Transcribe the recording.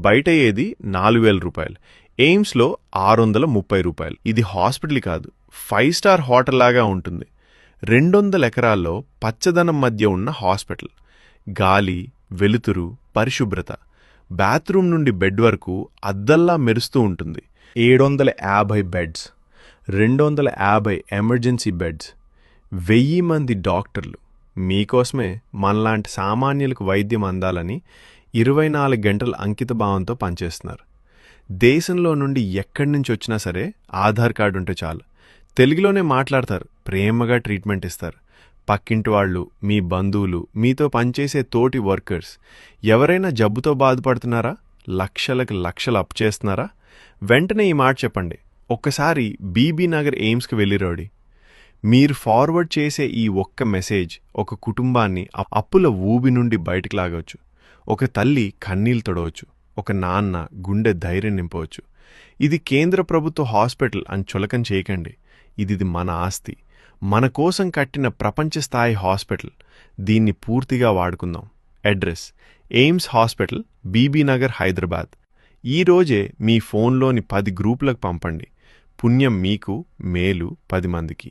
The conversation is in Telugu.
బయట ఏది 4,000 రూపాయలు, ఎయిమ్స్లో 630 రూపాయలు. ఇది హాస్పిటల్ కాదు, 5 స్టార్ హోటల్ లాగా ఉంటుంది. 200 ఎకరాల్లో పచ్చదనం మధ్య ఉన్న హాస్పిటల్. గాలి, వెలుతురు, పరిశుభ్రత. బాత్రూమ్ నుండి బెడ్ వరకు అద్దల్లా మెరుస్తూ ఉంటుంది. 750 బెడ్స్, 250 ఎమర్జెన్సీ బెడ్స్, 1000 మంది డాక్టర్లు. మీకోసమే మనలాంటి సామాన్యులకు వైద్యం అందాలని 24 గంటల అంకితభావంతో పనిచేస్తున్నారు. దేశంలో నుండి ఎక్కడి నుంచి వచ్చినా సరే ఆధార్ కార్డు ఉంటే చాలు. తెలుగులోనే మాట్లాడతారు, ప్రేమగా ట్రీట్మెంట్ ఇస్తారు. పక్కింటి వాళ్ళు, మీ బంధువులు, మీతో పనిచేసే తోటి వర్కర్స్ ఎవరైనా జబ్బుతో బాధపడుతున్నారా? లక్షలు అప్పు చేస్తున్నారా? వెంటనే ఈ మాట చెప్పండి. ఒక్కసారి బీబీ నగర్ ఎయిమ్స్కి వెళ్ళిరోడి. మీరు ఫార్వర్డ్ చేసే ఈ ఒక్క మెసేజ్ ఒక కుటుంబాన్ని అప్పుల ఊబి నుండి బయటకు లాగవచ్చు. ఒక తల్లి కన్నీళ్ళు తొడవచ్చు. ఒక నాన్న గుండె ధైర్యం నింపవచ్చు. ఇది కేంద్ర ప్రభుత్వ హాస్పిటల్ అని చులకన చేయకండి. ఇది మన ఆస్తి, మన కోసం కట్టిన ప్రపంచ స్థాయి హాస్పిటల్. దీన్ని పూర్తిగా వాడుకుందాం. Address: AIIMS hospital, Bibinagar, Hyderabad. ఈరోజే మీ ఫోన్లోని 10 గ్రూపులకు పంపండి. పుణ్యం మీకు, మేలు 10 మందికి.